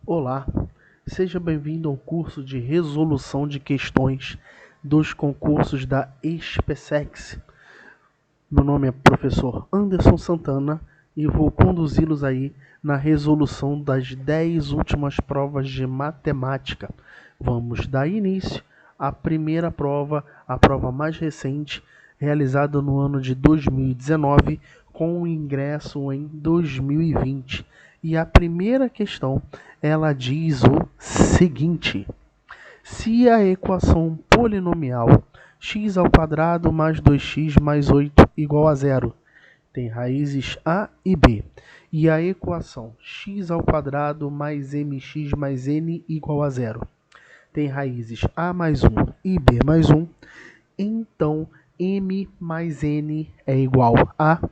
Olá, seja bem-vindo ao curso de resolução de questões dos concursos da SpaceX. Meu nome é professor Anderson Santana e vou conduzi-los aí na resolução das 10 últimas provas de matemática. Vamos dar início à primeira prova, a prova mais recente, realizada no ano de 2019, com o ingresso em 2020. E a primeira questão, ela diz o seguinte: se a equação polinomial x ao quadrado mais 2x mais 8 igual a zero tem raízes a e b, e a equação x ao quadrado mais mx mais n igual a zero tem raízes a mais 1 e b mais 1, então m mais n é igual a...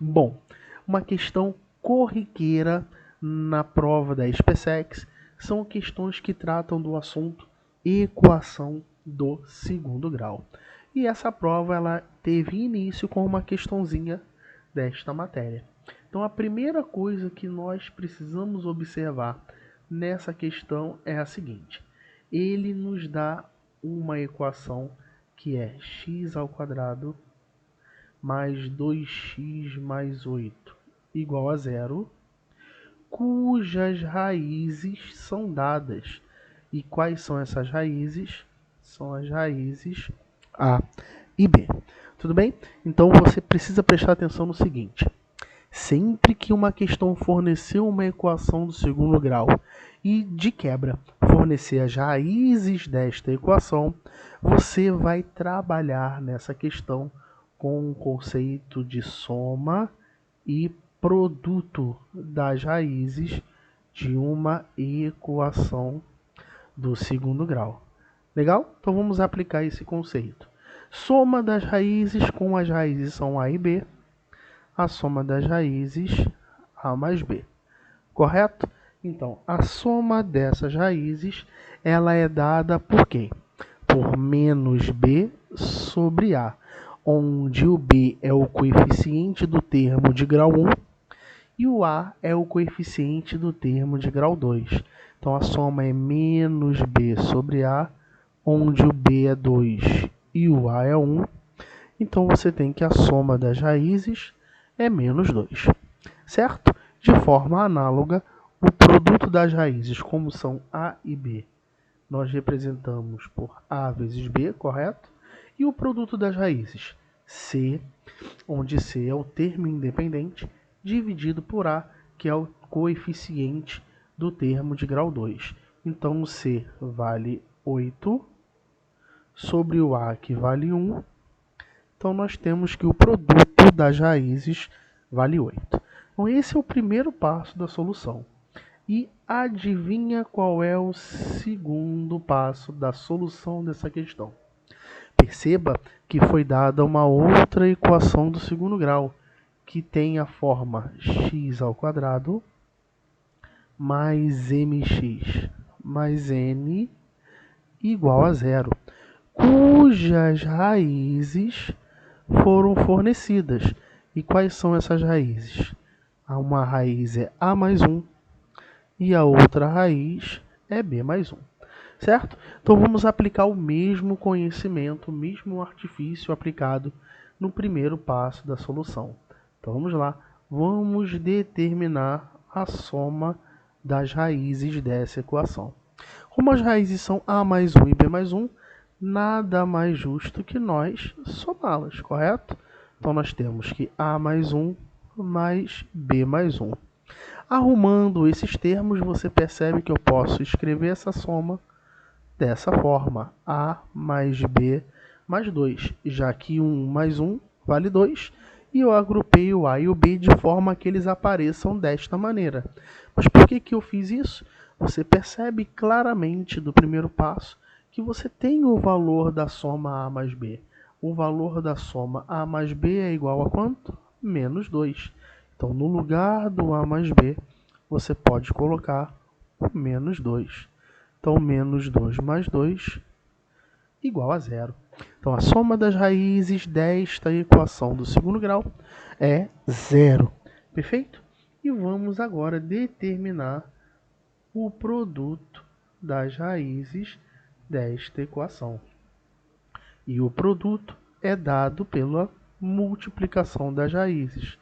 Bom, uma questão corriqueira na prova da SpaceX são questões que tratam do assunto equação do segundo grau. E essa prova ela teve início com uma questãozinha desta matéria. Então a primeira coisa que nós precisamos observar nessa questão é a seguinte: ele nos dá uma equação que é x ao quadrado mais 2x mais 8 igual a zero, cujas raízes são dadas. E quais são essas raízes? São as raízes a e b. Tudo bem? Então você precisa prestar atenção no seguinte: sempre que uma questão fornecer uma equação do segundo grau e, de quebra, fornecer as raízes desta equação, você vai trabalhar nessa questão com o conceito de soma e produto das raízes de uma equação do segundo grau. Legal? Então vamos aplicar esse conceito. Soma das raízes com as raízes são a e b, a soma das raízes a mais b. Correto? Então, a soma dessas raízes, ela é dada por quê? Por menos b sobre a, onde o b é o coeficiente do termo de grau 1 e o a é o coeficiente do termo de grau 2. Então, a soma é menos b sobre a, onde o b é 2 e o a é 1. Então, você tem que a soma das raízes é menos 2, certo? De forma análoga, o produto das raízes, como são a e b, nós representamos por a vezes b, correto? E o produto das raízes, c, onde c é o termo independente, dividido por a, que é o coeficiente do termo de grau 2. Então, o c vale 8 sobre o a, que vale 1. Então, nós temos que o produto das raízes vale 8. Então, esse é o primeiro passo da solução. E adivinha qual é o segundo passo da solução dessa questão? Perceba que foi dada uma outra equação do segundo grau, que tem a forma x ao quadrado mais mx mais n igual a zero, cujas raízes foram fornecidas. E quais são essas raízes? Uma raiz é a mais 1 e a outra raiz é b mais 1. Certo? Então vamos aplicar o mesmo conhecimento, o mesmo artifício aplicado no primeiro passo da solução. Então vamos lá, vamos determinar a soma das raízes dessa equação. Como as raízes são a mais 1 e b mais 1, nada mais justo que nós somá-las, correto? Então nós temos que a mais 1 mais b mais 1. Arrumando esses termos, você percebe que eu posso escrever essa soma dessa forma: a mais b mais 2, já que 1 mais 1 vale 2, e eu agrupei o a e o b de forma que eles apareçam desta maneira. Mas por que eu fiz isso? Você percebe claramente do primeiro passo que você tem o valor da soma a mais b. O valor da soma a mais b é igual a quanto? Menos 2. Então, no lugar do a mais b, você pode colocar o menos 2. Então, menos 2 mais 2 igual a zero. Então, a soma das raízes desta equação do segundo grau é zero. Perfeito? E vamos agora determinar o produto das raízes desta equação. E o produto é dado pela multiplicação das raízes,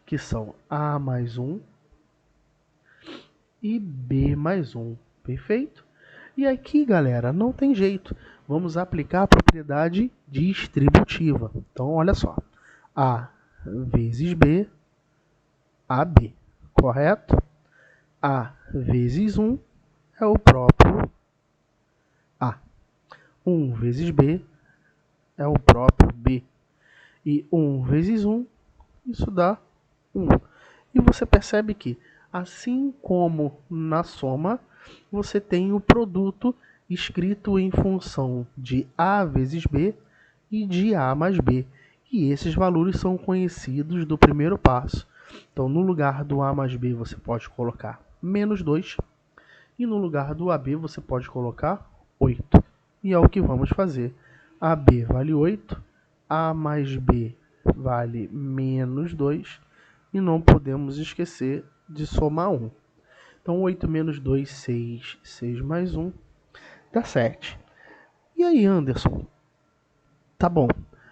que são a mais 1 e b mais 1. Perfeito? E aqui, galera, não tem jeito. Vamos aplicar a propriedade distributiva. Então, olha só. A vezes B, AB. Correto? A vezes 1 é o próprio A. 1 vezes B é o próprio B. E 1 vezes 1, isso dá 1. E você percebe que, assim como na soma, você tem o produto escrito em função de A vezes B e de A mais B. E esses valores são conhecidos do primeiro passo. Então, no lugar do A mais B, você pode colocar menos 2. E no lugar do AB, você pode colocar 8. E é o que vamos fazer. AB vale 8. A mais B vale menos 2. E não podemos esquecer de somar 1. Então, 8 menos 2, 6. 6 mais 1 dá 7. E aí, Anderson? Tá bom.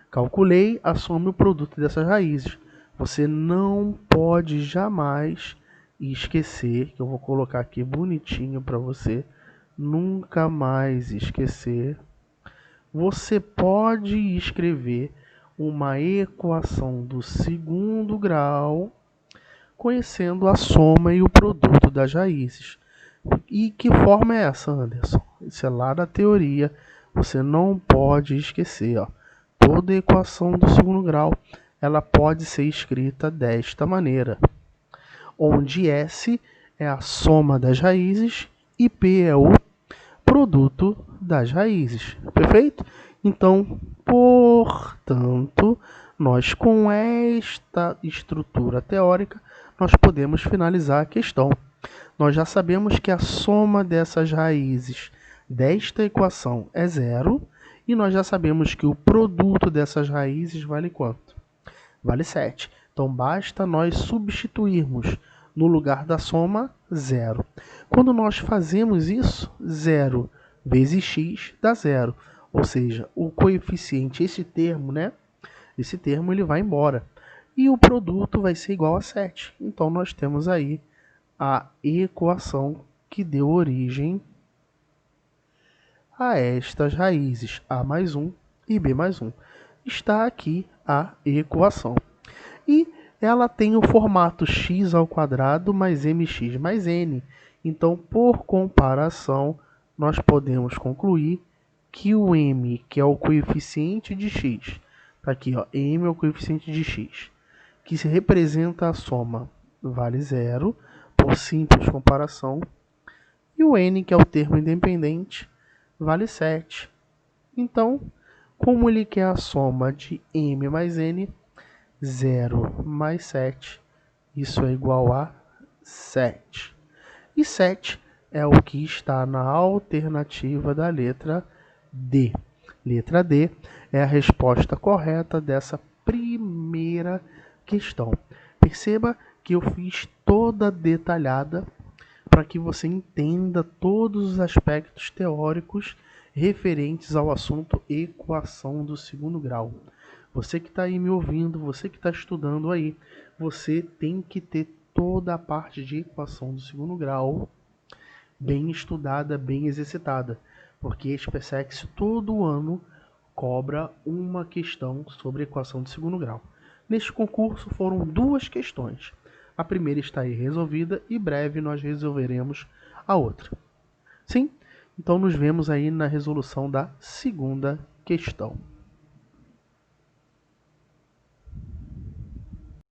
Calculei a soma e o produto dessas raízes. Você não pode jamais esquecer, que eu vou colocar aqui bonitinho para você, nunca mais esquecer. Você pode escrever uma equação do segundo grau conhecendo a soma e o produto das raízes. E que forma é essa, Anderson? Isso é lá da teoria. Você não pode esquecer, ó. Toda equação do segundo grau, ela pode ser escrita desta maneira, onde S é a soma das raízes e P é o produto das raízes. Perfeito? Então, portanto, nós com esta estrutura teórica, nós podemos finalizar a questão. Nós já sabemos que a soma dessas raízes desta equação é 0, e nós já sabemos que o produto dessas raízes vale quanto? Vale 7. Então, basta nós substituirmos no lugar da soma 0. Quando nós fazemos isso, 0 vezes x dá 0. Ou seja, o coeficiente, esse termo, né? Esse termo ele vai embora. E o produto vai ser igual a 7. Então, nós temos aí a equação que deu origem a estas raízes a mais 1 e b mais 1. Está aqui a equação. E ela tem o formato x ao quadrado mais mx mais n. Então, por comparação, nós podemos concluir que o m, que é o coeficiente de x, está aqui, ó, m é o coeficiente de x, que se representa a soma, vale 0, por simples comparação, e o n, que é o termo independente, vale 7. Então, como ele quer a soma de m mais n, 0 mais 7, isso é igual a 7. E 7 é o que está na alternativa da letra D. Letra D é a resposta correta dessa primeira questão. Perceba que eu fiz toda detalhada para que você entenda todos os aspectos teóricos referentes ao assunto equação do segundo grau. Você que está aí me ouvindo, você que está estudando aí, você tem que ter toda a parte de equação do segundo grau bem estudada, bem exercitada, porque a SpaceX todo ano cobra uma questão sobre equação de segundo grau. Neste concurso foram 2 questões. A primeira está aí resolvida e breve nós resolveremos a outra. Sim? Então nos vemos aí na resolução da segunda questão.